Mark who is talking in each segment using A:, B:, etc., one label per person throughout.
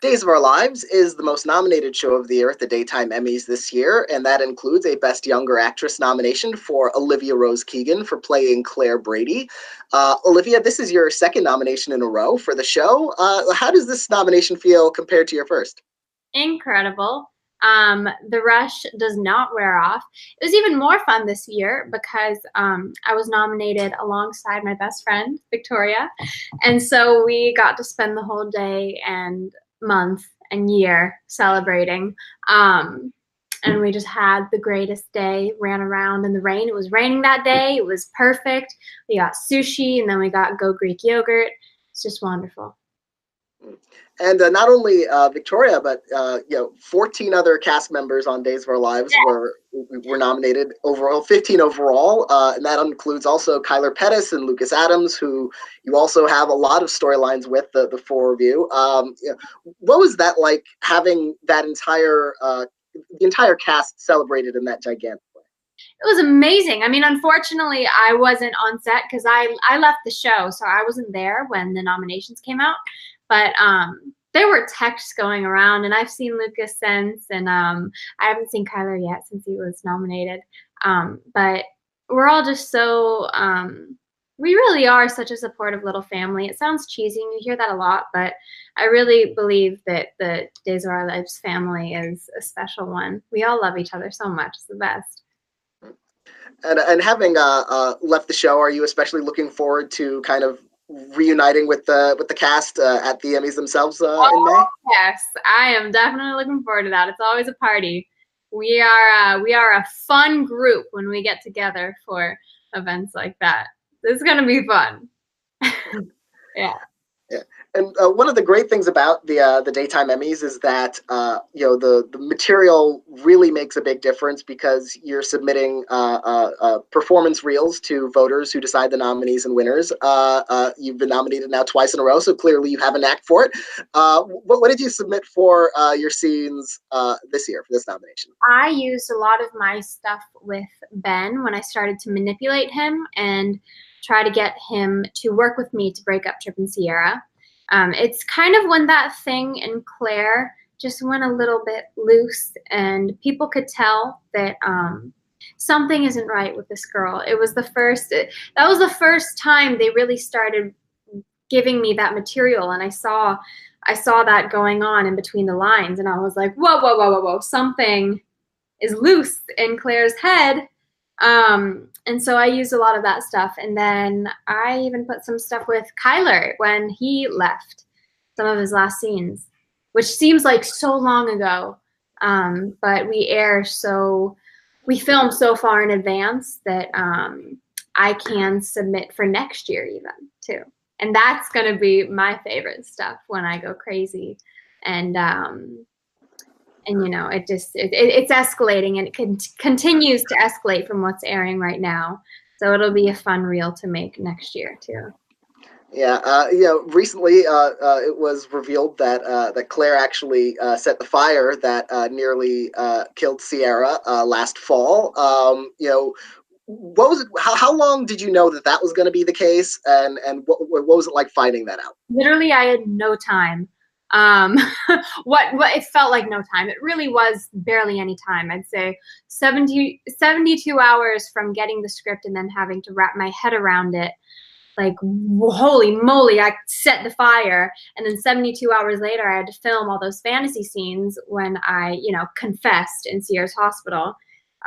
A: Days of Our Lives is the most nominated show of the year at the Daytime Emmys this year, and that includes a Best Younger Actress nomination for Olivia Rose Keegan for playing Claire Brady. Olivia, this is your second nomination in a row for the show. How does this nomination feel compared to your first?
B: Incredible. The rush does not wear off. It was even more fun this year because I was nominated alongside my best friend, Victoria. And so we got to spend the whole day and month and year celebrating. And we just had the greatest day, ran around in the rain. It was raining that day. It was perfect. We got sushi and then we got Go Greek yogurt. It's just wonderful.
A: And not only Victoria, but 14 other cast members on Days of Our Lives were nominated overall, 15 overall, and that includes also Kyler Pettis and Lucas Adams, who you also have a lot of storylines with, the four of you. What was that like, having that the entire cast celebrated in that gigantic way?
B: It was amazing. I mean, unfortunately, I wasn't on set because I left the show, so I wasn't there when the nominations came out. But there were texts going around, and I've seen Lucas since, and I haven't seen Kyler yet since he was nominated. But we're all just so, we really are such a supportive little family. It sounds cheesy, and you hear that a lot, but I really believe that the Days of Our Lives family is a special one. We all love each other so much. It's the best.
A: And having left the show, are you especially looking forward to kind of reuniting with the cast at the Emmys themselves in May?
B: Yes, I am definitely looking forward to that. It's always a party. We are a fun group when we get together for events like that. It's gonna be fun. Yeah.
A: Yeah, and one of the great things about the Daytime Emmys is that the material really makes a big difference because you're submitting performance reels to voters who decide the nominees and winners. You've been nominated now twice in a row, so clearly you have a knack for it. What did you submit for your scenes this year for this nomination?
B: I used a lot of my stuff with Ben when I started to manipulate him and try to get him to work with me to break up Trip and Ciara. It's kind of when that thing in Claire just went a little bit loose and people could tell that something isn't right with this girl. That was the first time they really started giving me that material, and I saw that going on in between the lines, and I was like, whoa, whoa, whoa, whoa, whoa, something is loose in Claire's head. And so I used a lot of that stuff. And then I even put some stuff with Kyler when he left, some of his last scenes, which seems like so long ago. But we film so far in advance that I can submit for next year even too. And that's going to be my favorite stuff when I go crazy. And it's escalating, and it continues to escalate from what's airing right now. So it'll be a fun reel to make next year too.
A: Yeah, recently it was revealed that Claire actually set the fire that nearly killed Ciara last fall. What was it? How long did you know that was going to be the case, and what was it like finding that out?
B: Literally, I had no time. What it felt like no time. It really was barely any time. I'd say 72 hours from getting the script and then having to wrap my head around it. Like, holy moly, I set the fire. And then 72 hours later, I had to film all those fantasy scenes when I, confessed in Ciara's hospital.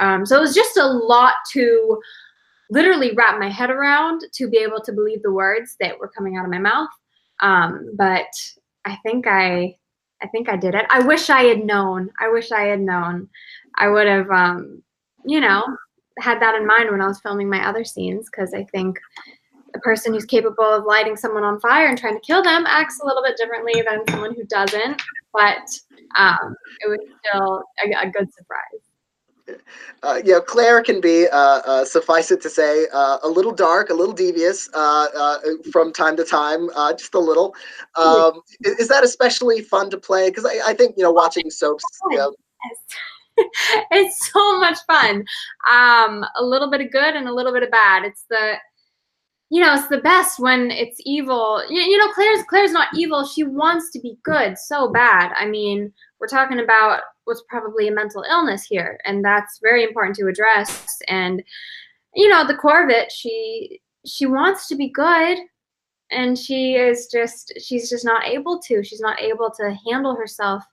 B: So it was just a lot to literally wrap my head around to be able to believe the words that were coming out of my mouth. But I think I did it. I wish I had known. I would have, had that in mind when I was filming my other scenes, because I think the person who's capable of lighting someone on fire and trying to kill them acts a little bit differently than someone who doesn't. But it was still a good surprise.
A: Claire can be, suffice it to say, a little dark, a little devious from time to time, just a little. Is that especially fun to play? Because I think, watching soaps.
B: It's so much fun. A little bit of good and a little bit of bad. you know, it's the best when it's evil. You know, Claire's not evil. She wants to be good so bad. I mean, we're talking about what's probably a mental illness here, and that's very important to address. And you know, the core of it, she wants to be good, and she's just not able to. She's not able to handle herself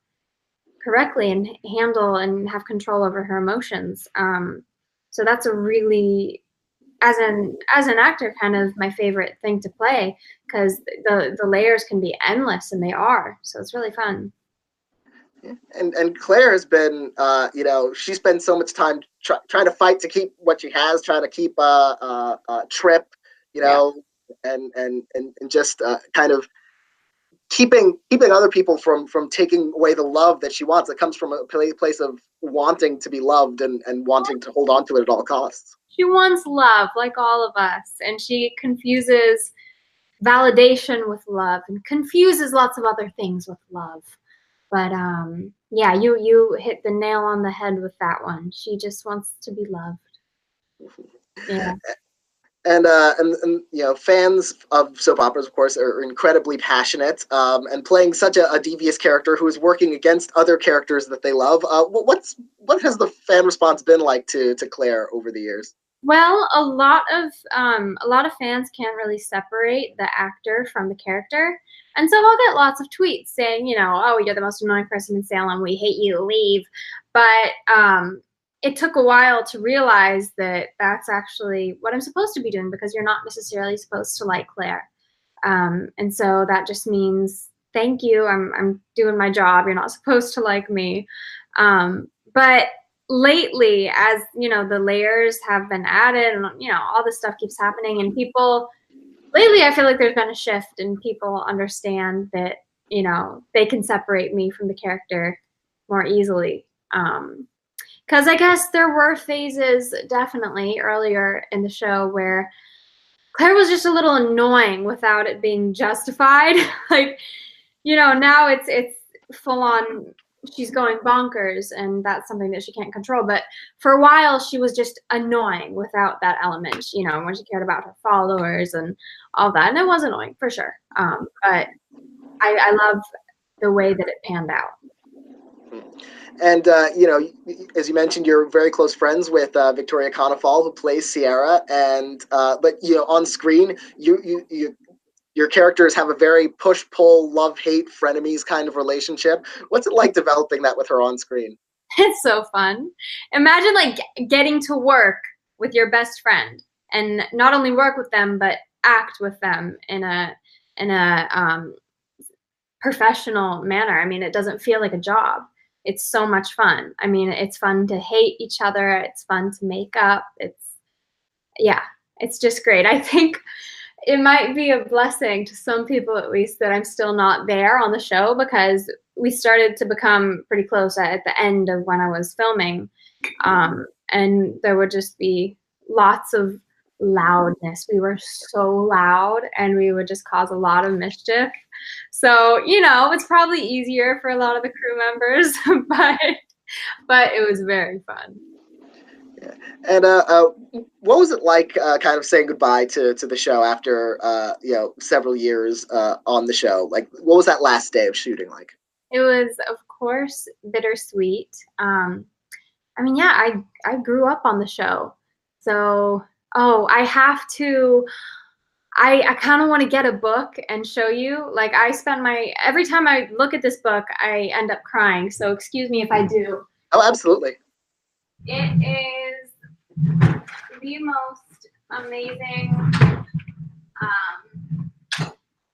B: correctly and handle and have control over her emotions. So that's a really, as an actor, kind of my favorite thing to play, because the layers can be endless, and they are. So it's really fun.
A: And Claire has been, you know, she spends so much time trying to fight to keep what she has, trying to keep Trip, you
B: Yeah.
A: know, and just kind of keeping other people from taking away the love that she wants. That comes from a place of wanting to be loved and wanting to hold on to it at all costs.
B: She wants love, like all of us, and she confuses validation with love and confuses lots of other things with love. But yeah, you hit the nail on the head with that one. She just wants to be loved. Yeah.
A: And you know, fans of soap operas, of course, are incredibly passionate. And playing such a devious character who is working against other characters that they love. What has the fan response been like to Claire over the years?
B: Well, a lot of fans can't really separate the actor from the character, and so I'll get lots of tweets saying, you know, oh, you're the most annoying person in Salem. We hate you. Leave. But it took a while to realize that that's actually what I'm supposed to be doing, because you're not necessarily supposed to like Claire. And so that just means thank you. I'm doing my job. You're not supposed to like me. But lately, as you know, the layers have been added, and you know, all this stuff keeps happening, and people lately, I feel like there's been a shift, and people understand that, you know, they can separate me from the character more easily. Because I guess there were phases definitely earlier in the show where Claire was just a little annoying without it being justified. Like, you know, now it's full on, she's going bonkers, and that's something that she can't control. But for a while, she was just annoying without that element, you know, when she cared about her followers and all that. And it was annoying for sure. But I love the way that it panned out.
A: And you know, as you mentioned, you're very close friends with Victoria Costa, who plays Ciara. And but you know, on screen, your characters have a very push-pull, love-hate, frenemies kind of relationship. What's it like developing that with her on screen?
B: It's so fun. Imagine like getting to work with your best friend, and not only work with them, but act with them in a professional manner. I mean, it doesn't feel like a job. It's so much fun. I mean, it's fun to hate each other. It's fun to make up. Yeah, it's just great. I think it might be a blessing to some people, at least, that I'm still not there on the show, because we started to become pretty close at the end of when I was filming. And there would just be lots of loudness. We were so loud, and we would just cause a lot of mischief. So, you know, it's probably easier for a lot of the crew members, but it was very fun.
A: Yeah. And what was it like, kind of saying goodbye to the show after you know, several years on the show? Like, what was that last day of shooting like?
B: It was, of course, bittersweet. I mean, yeah, I grew up on the show, so I have to. I kind of want to get a book and show you. Like, I spend every time I look at this book, I end up crying. So excuse me if I do.
A: Oh, absolutely.
B: It is the most amazing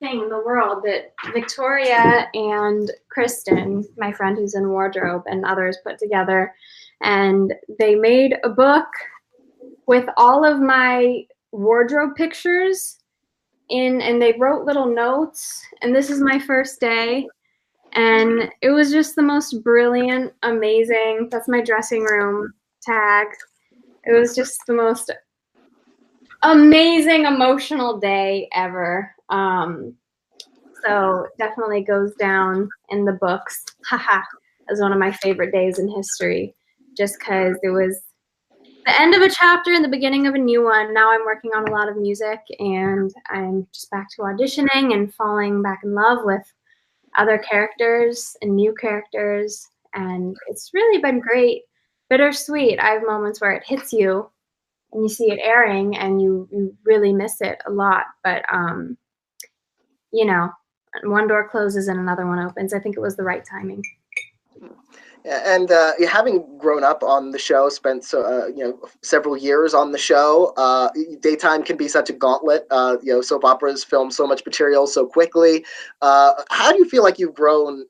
B: thing in the world that Victoria and Kristen, my friend who's in wardrobe, and others put together. And they made a book with all of my wardrobe pictures in, and they wrote little notes. And this is my first day. And it was just the most brilliant, amazing, that's my dressing room tag. It was just the most amazing, emotional day ever. So definitely goes down in the books, haha, as one of my favorite days in history, just because the end of a chapter and the beginning of a new one. Now I'm working on a lot of music, and I'm just back to auditioning and falling back in love with other characters and new characters, and it's really been great. Bittersweet. I have moments where it hits you and you see it airing and you really miss it a lot, but you know, one door closes and another one opens. I think it was the right timing.
A: And having grown up on the show, spent several years on the show, daytime can be such a gauntlet. Soap operas film so much material so quickly. How do you feel like you've grown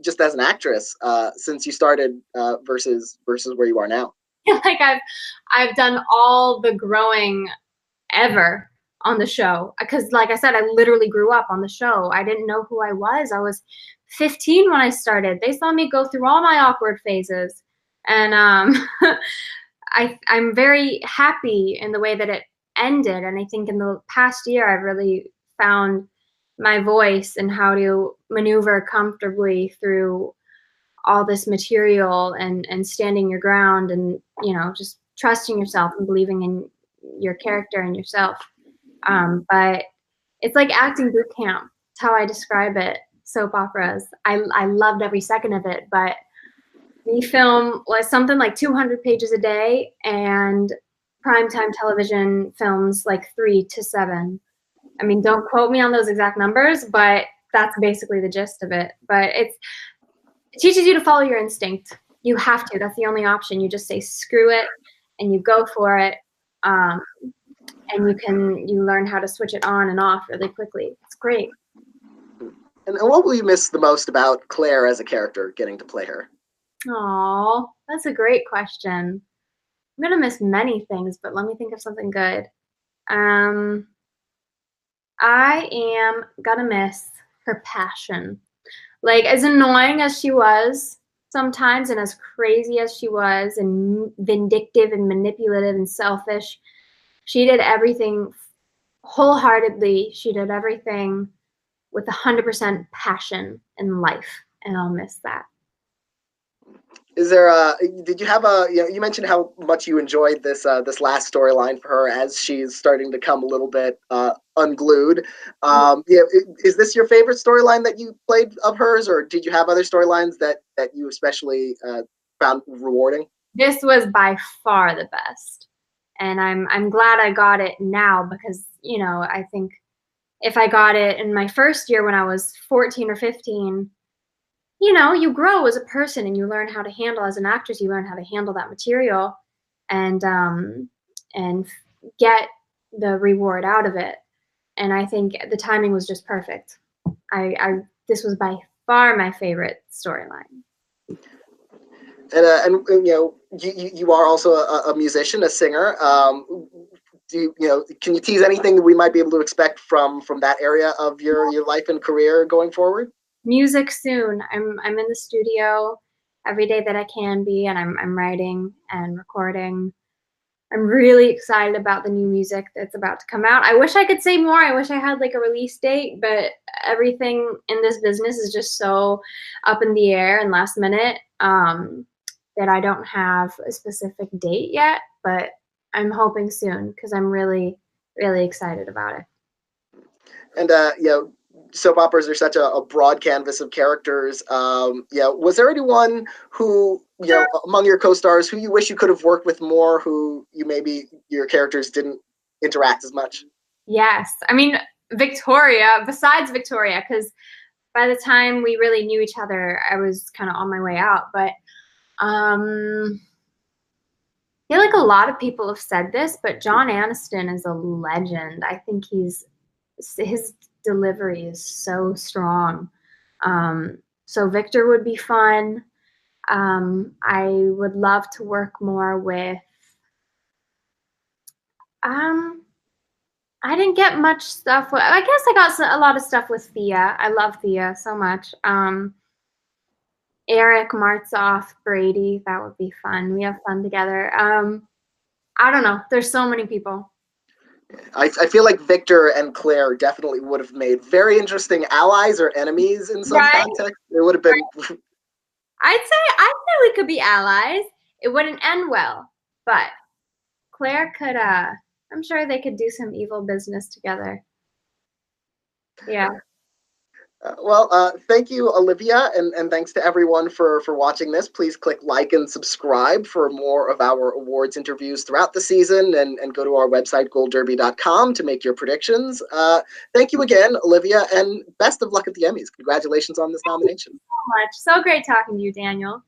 A: just as an actress since you started versus where you are now?
B: Like I've done all the growing ever on the show, because like I said, I literally grew up on the show. I didn't know who I was. I was 15 when I started. They saw me go through all my awkward phases, and I'm very happy in the way that it ended. And I think in the past year I've really found my voice and how to maneuver comfortably through all this material, and standing your ground, and just trusting yourself and believing in your character and yourself. But it's like acting boot camp. It's how I describe it. Soap operas. I loved every second of it, but we film was something like 200 pages a day, and primetime television films like 3 to 7. I mean, don't quote me on those exact numbers, but that's basically the gist of it. But it teaches you to follow your instinct. You have to. That's the only option. You just say screw it and you go for it. And you learn how to switch it on and off really quickly. It's great.
A: And what will you miss the most about Claire as a character, getting to play her?
B: Oh, that's a great question. I'm gonna miss many things, but let me think of something good. I am gonna miss her passion. Like, as annoying as she was sometimes, and as crazy as she was, and vindictive and manipulative and selfish, she did everything wholeheartedly. She did everything with 100% passion in life, and I'll miss that.
A: Is there did you have you mentioned how much you enjoyed this last storyline for her as she's starting to come a little bit unglued. Is this your favorite storyline that you played of hers, or did you have other storylines that you especially found rewarding?
B: This was by far the best, and I'm glad I got it now, because I think if I got it in my first year when I was 14 or 15, you grow as a person and you learn how to handle, as an actress, you learn how to handle that material and get the reward out of it. And I think the timing was just perfect. This was by far my favorite storyline.
A: And you are also a musician, a singer. Can you tease anything that we might be able to expect from that area of your life and career going forward?
B: Music soon. I'm in the studio every day that I can be, and I'm writing and recording. I'm really excited about the new music that's about to come out. I wish I could say more. I wish I had like a release date, but everything in this business is just so up in the air and last minute that I don't have a specific date yet, but I'm hoping soon, because I'm really, really excited about it.
A: And soap operas are such a broad canvas of characters. Was there anyone who, among your co-stars, who you wish you could have worked with more, who maybe your characters didn't interact as much?
B: Yes. I mean, Victoria, besides Victoria, because by the time we really knew each other, I was kind of on my way out. But I feel like a lot of people have said this, but John Aniston is a legend. I think his delivery is so strong. So Victor would be fun. I would love to work more with I didn't get much stuff I guess I got a lot of stuff with Thea. I love Thea so much. Eric, Martzoff, Brady, that would be fun. We have fun together. I don't know. There's so many people.
A: I feel like Victor and Claire definitely would have made very interesting allies or enemies in some context. It would have been. Right.
B: I'd say we could be allies. It wouldn't end well, but Claire could, I'm sure they could do some evil business together. Yeah.
A: Thank you, Olivia, and thanks to everyone for watching this. Please click like and subscribe for more of our awards interviews throughout the season, and go to our website, goldderby.com, to make your predictions. Thank you again, Olivia, and best of luck at the Emmys. Congratulations on this nomination.
B: Thank you so much. So great talking to you, Daniel.